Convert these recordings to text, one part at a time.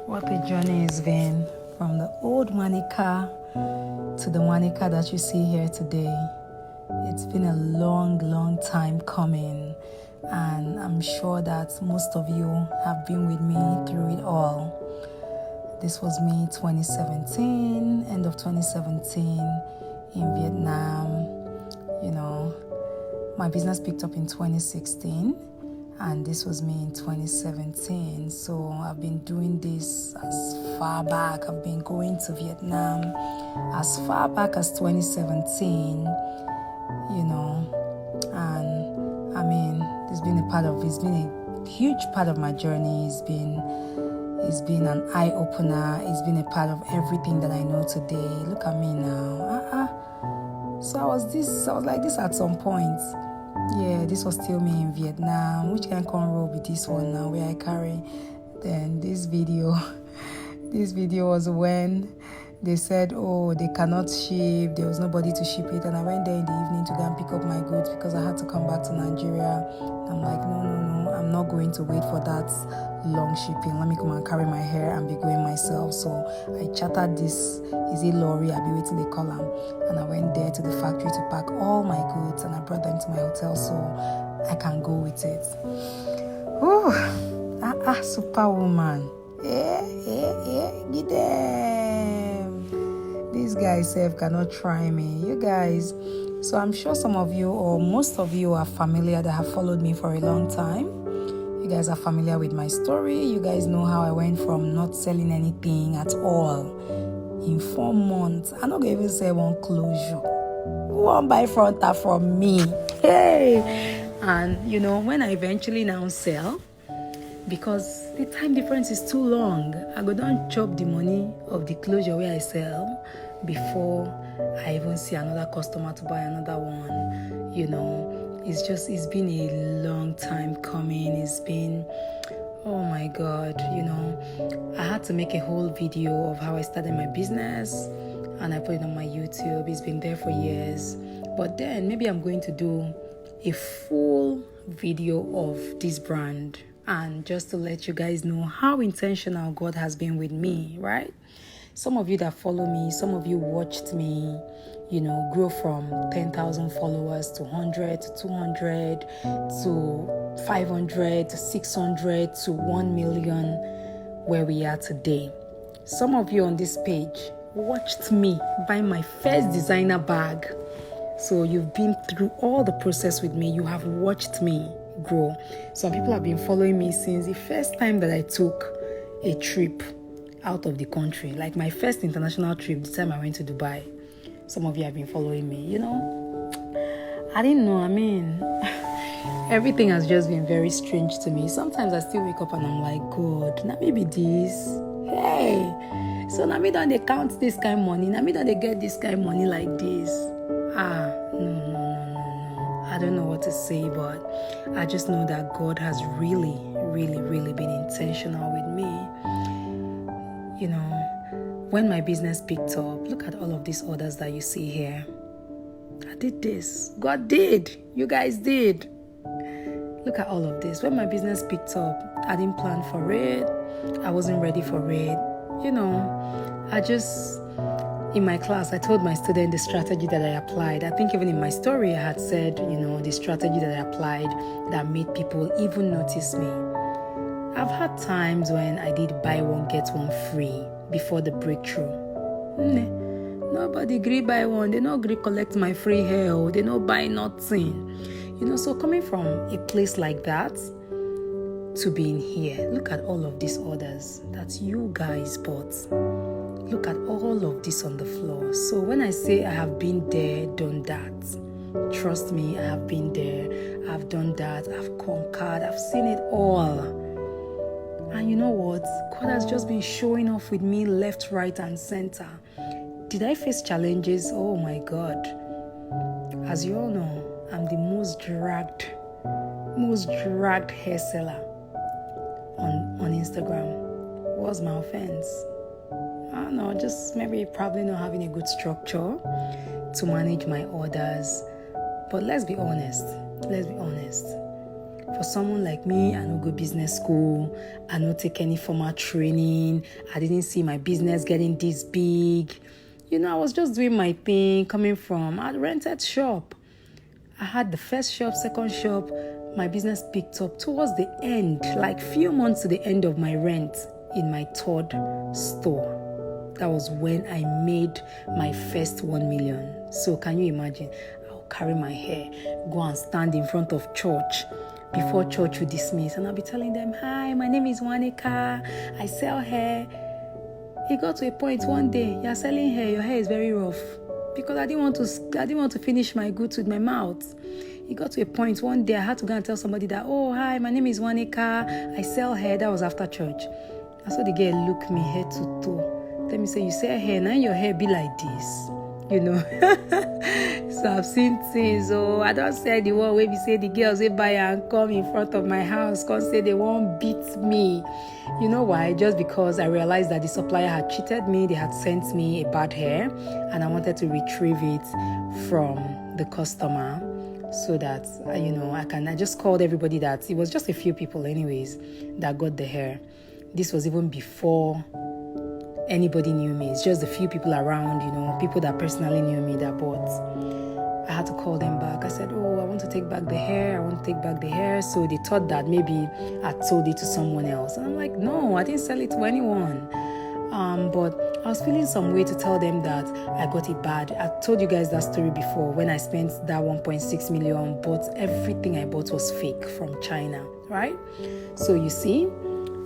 What a journey it's been from the old Wanneka to the Wanneka that you see here today. It's been a long time coming, and I'm sure that most of you have been with me through it all. This was me 2017, end of 2017 in Vietnam. My business picked up in 2016. And this was me in 2017. So I've been doing this as far back. I've been going to Vietnam as far back as 2017, and it's been a huge part of my journey. It's been an eye-opener. It's been a part of everything that I know today. Look at me now. So I was like this at some point. Yeah, this was still me in Vietnam. Which can come roll with this one now where I carry. Then this video was when they said, they cannot ship. There was nobody to ship it. And I went there in the evening to go and pick up my goods because I had to come back to Nigeria. I'm like, no, I'm not going to wait for that long shipping. Let me come and carry my hair and be going myself. So I chartered this, is it lorry? I'll be waiting the column. And I went there to the factory to pack all my goods and I brought them to my hotel so I can go with it. Superwoman. Get them. These guys cannot try me. You guys. So I'm sure some of you or most of you are familiar that have followed me for a long time. You guys are familiar with my story. You guys know how I went from not selling anything at all in 4 months. I'm not going to even say one closure. One by fronter from me. Hey! And when I eventually now sell, because the time difference is too long, I go down chop the money of the closure where I sell before I even see another customer to buy another one. It's been a long time coming. It's been, oh my God, I had to make a whole video of how I started my business and I put it on my YouTube. It's been there for years. But then maybe I'm going to do a full video of this brand and just to let you guys know how intentional God has been with me, right? Some of you that follow me, some of you watched me, grow from 10,000 followers to 100 to 200 to 500 to 600 to 1 million where we are today. Some of you on this page watched me buy my first designer bag. So you've been through all the process with me. You have watched me grow. Some people have been following me since the first time that I took a trip out of the country, like my first international trip, the time I went to Dubai. Some of you have been following me, I didn't know, everything has just been very strange to me. Sometimes I still wake up and I'm like, God, now maybe this, hey, so now me don't they count this kind of money, now me don't they get this kind of money like this. No. I don't know what to say, but I just know that God has really been intentional with me. When my business picked up, look at all of these orders that you see here. I did this. God did. You guys did. Look at all of this. When my business picked up, I didn't plan for it. I wasn't ready for it. In my class, I told my student the strategy that I applied. I think even in my story, I had said, the strategy that I applied that made people even notice me. I've had times when I did buy one, get one free before the breakthrough. Nobody agree buy one. They don't agree collect my free hair. They don't buy nothing. So coming from a place like that to being here, look at all of these orders that you guys bought. Look at all of this on the floor. So when I say I have been there, done that, trust me, I have been there, I've done that, I've conquered, I've seen it all. And you know what? God has just been showing off with me left, right, and center. Did I face challenges? Oh my God. As you all know, I'm the most dragged hair seller on Instagram. What's my offense? I don't know, just maybe probably not having a good structure to manage my orders. But let's be honest. For someone like me, I no go business school, I no take any formal training, I didn't see my business getting this big. I was just doing my thing, coming from a rented shop. I had the first shop, second shop. My business picked up towards the end, like few months to the end of my rent in my third store. That was when I made my first 1 million. So can you imagine? I'll carry my hair, go and stand in front of church before church will dismiss, and I'll be telling them, "Hi, my name is Wanneka. I sell hair." It got to a point one day, "You're selling hair, your hair is very rough." Because I didn't want to finish my goods with my mouth. It got to a point one day I had to go and tell somebody that, "Oh, hi, my name is Wanneka. I sell hair." That was after church. I saw the girl look me head to toe. Let me say, "You sell hair, now your hair be like this." So I've seen things. Oh, I don't say the word where we say the girls they buy and come in front of my house, come say they won't beat me. You know why? Just because I realized that the supplier had cheated me. They had sent me a bad hair, and I wanted to retrieve it from the customer so that I just called everybody. That it was just a few people anyways that got the hair. This was even before anybody knew me. It's just a few people around, people that personally knew me that bought. I had to call them back. I said, "Oh, I want to take back the hair. So they thought that maybe I sold it to someone else. And I'm like, "No, I didn't sell it to anyone." But I was feeling some way to tell them that I got it bad. I told you guys that story before when I spent that 1.6 million, but everything I bought was fake from China, right? So you see,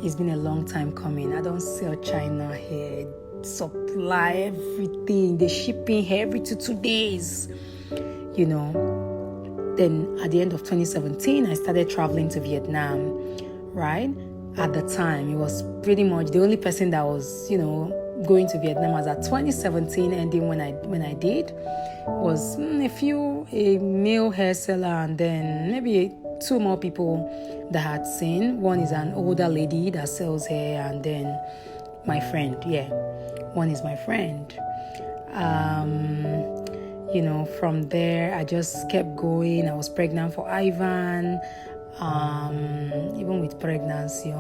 it's been a long time coming. I don't sell China hair, supply everything. They shipping hair every 2 days, Then at the end of 2017, I started traveling to Vietnam, right? At the time, it was pretty much the only person that was, going to Vietnam was at 2017 ending when I did was a male hair seller, and then maybe 2 more people that I had seen. One is an older lady that sells hair, and then my friend. Yeah, one is my friend. From there, I just kept going. I was pregnant for Ivan. Even with pregnancy,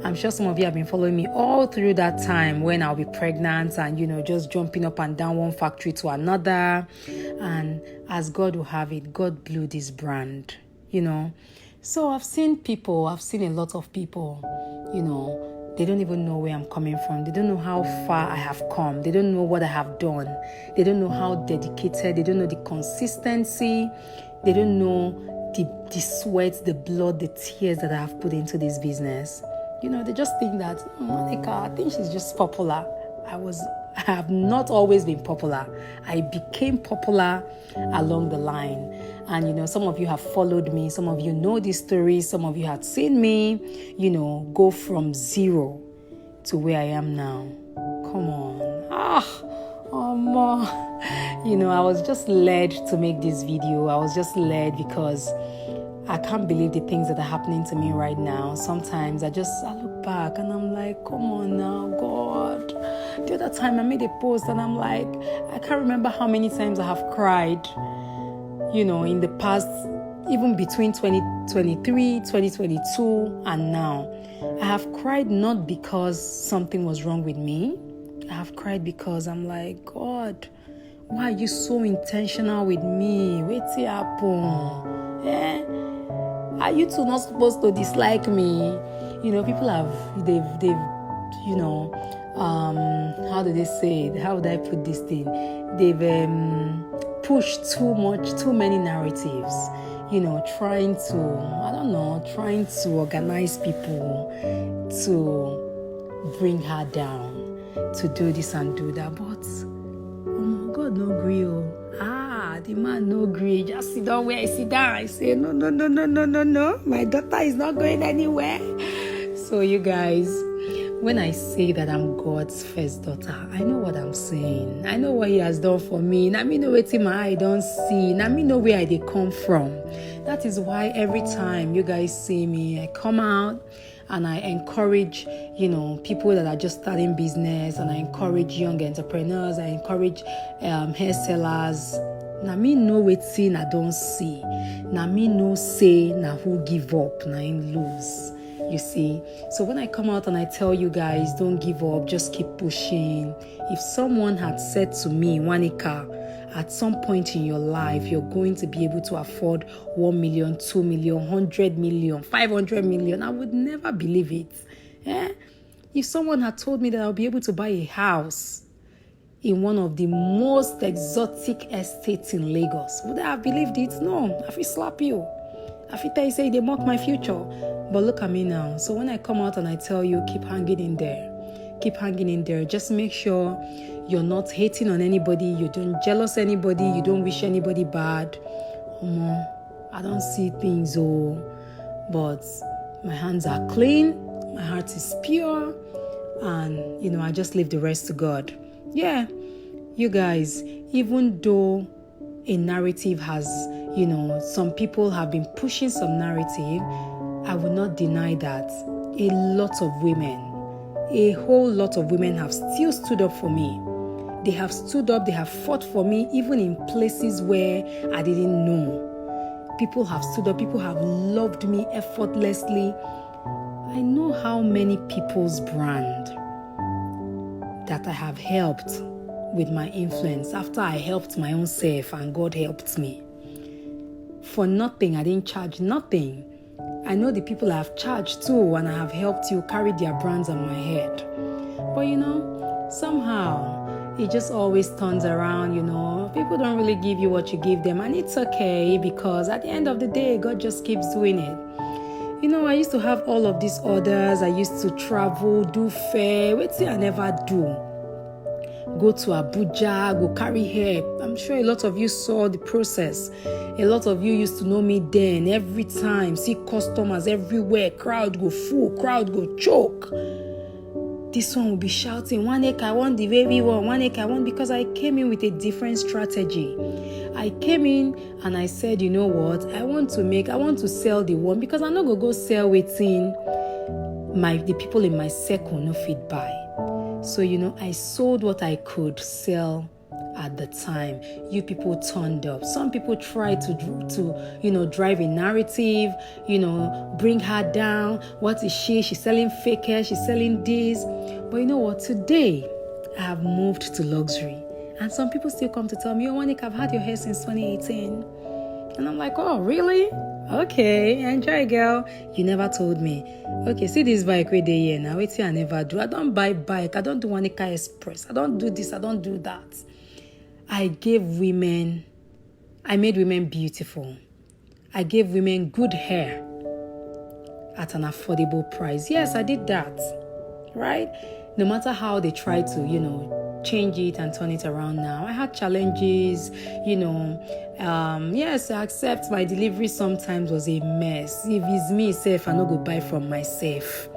I'm sure some of you have been following me all through that time when I'll be pregnant and, just jumping up and down one factory to another. And as God will have it, God blew this brand, So I've seen a lot of people, they don't even know where I'm coming from. They don't know how far I have come. They don't know what I have done. They don't know how dedicated. They don't know the consistency. They don't know the sweat, the blood, the tears that I have put into this business. They just think that, Wanneka, I think she's just popular. I have not always been popular. I became popular along the line. And, some of you have followed me. Some of you know this story. Some of you have seen me, go from zero to where I am now. Come on. I was just led to make this video. I was just led because I can't believe the things that are happening to me right now. Sometimes I look back and I'm like, come on now, God. The other time I made a post and I'm like, I can't remember how many times I have cried, in the past, even between 2023, 2022 and now. I have cried not because something was wrong with me. I have cried because I'm like, God, why are you so intentional with me? What's happen? Are you two not supposed to dislike me? People they've how do they say it? How would I put this thing? They've pushed too many narratives, trying to organize people to bring her down, to do this and do that. But God no agree. The man no agree. Just sit down where I sit down. I say, no. My daughter is not going anywhere. So you guys, when I say that I'm God's first daughter, I know what I'm saying. I know what He has done for me. Now me know what my eye don't see. Now me know where I come from. That is why every time you guys see me, I come out and I encourage, people that are just starting business, and I encourage young entrepreneurs. I encourage hair sellers, Na me know wetin I don't see. Na me know say na who give up, na him lose. You see? So when I come out and I tell you guys, don't give up, just keep pushing. If someone had said to me, Wanneka, at some point in your life, you're going to be able to afford 1 million, 2 million, 100 million, 500 million, I would never believe it. If someone had told me that I'll be able to buy a house in one of the most exotic estates in Lagos, would I have believed it? No, I feel slap you. I feel tell you say they mock my future. But look at me now. So when I come out and I tell you, keep hanging in there. Keep hanging in there. Just make sure you're not hating on anybody. You don't jealous anybody. You don't wish anybody bad. I don't see things, but my hands are clean. My heart is pure. And, I just leave the rest to God. Yeah, you guys, even though a narrative has, some people have been pushing some narrative, I will not deny that a whole lot of women have still stood up for me. They have stood up, they have fought for me, even in places where I didn't know. People have stood up, people have loved me effortlessly. I know how many people's brand that I have helped with my influence after I helped my own self and God helped me. For nothing, I didn't charge nothing. I know the people I have charged too, and I have helped you carry their brands on my head. But somehow it just always turns around, people don't really give you what you give them, and it's okay because at the end of the day, God just keeps doing it. I used to have all of these orders. I used to travel, do fair. Wait till I never do. Go to Abuja, go carry hair. I'm sure a lot of you saw the process. A lot of you used to know me then. Every time, see customers everywhere. Crowd go full, crowd go choke. This one will be shouting, Wanneka, I want the baby one. Wanneka, I want, because I came in with a different strategy. I came in and I said, you know what? I want to sell the one because I'm not going to go sell within the people in my circle no fit buy. So, I sold what I could sell at the time. You people turned up. Some people tried to drive a narrative, bring her down. What is she? She's selling fake hair. She's selling this. But you know what? Today, I have moved to luxury. And some people still come to tell me, Wanneka, I've had your hair since 2018. And I'm like, oh, really? Okay, enjoy, girl. You never told me. Okay, see this bike right there here now. Wait till I never do. I don't buy bike. I don't do Wanneka Express. I don't do this. I don't do that. I made women beautiful. I gave women good hair at an affordable price. Yes, I did that. Right? No matter how they try to, change it and turn it around now. I had challenges, yes, I accept my delivery sometimes was a mess. If it's me, I no go buy from myself.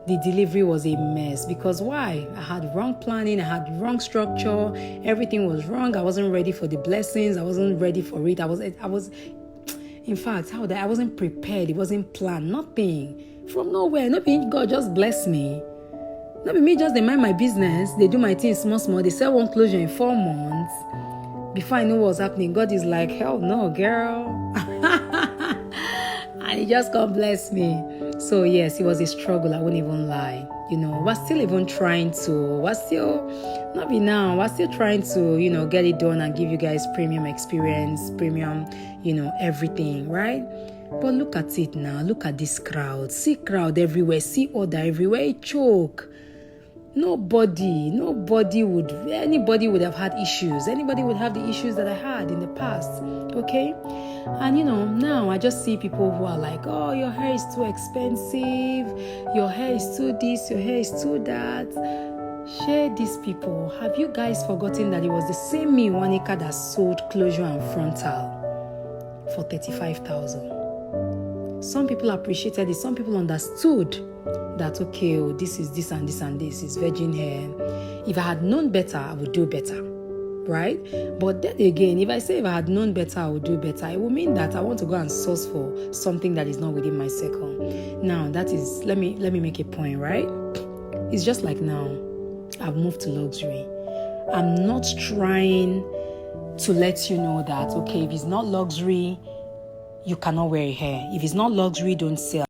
The delivery was a mess because why? I had wrong planning, I had wrong structure, everything was wrong. I wasn't ready for the blessings, I wasn't ready for it. I was in fact, I wasn't prepared, it wasn't planned, nothing. From nowhere, nothing, God just blessed me. Not be me just they mind my business. They do my things small. They sell one closure in 4 months. Before I know what's happening, God is like, hell no, girl. And he just God bless me. So yes, it was a struggle. I wouldn't even lie. We're still even trying to. We're still trying to, get it done and give you guys premium experience, premium, everything, right? But look at it now. Look at this crowd. See crowd everywhere. See order everywhere. It choke. Anybody would have had issues. Anybody would have the issues that I had in the past. Okay? And now I just see people who are like, oh, your hair is too expensive. Your hair is too this. Your hair is too that. Share these people. Have you guys forgotten that it was the same me, Wanneka, that sold closure and frontal for 35,000? Some people appreciated it. Some people understood that, okay, this is this and this and this is virgin hair. If I had known better, I would do better, right? But then again, if I had known better, I would do better, it would mean that I want to go and source for something that is not within my circle. Now, that is, let me make a point, right? It's just like now, I've moved to luxury. I'm not trying to let you know that, okay, if it's not luxury, you cannot wear hair. If it's not luxury, don't sell.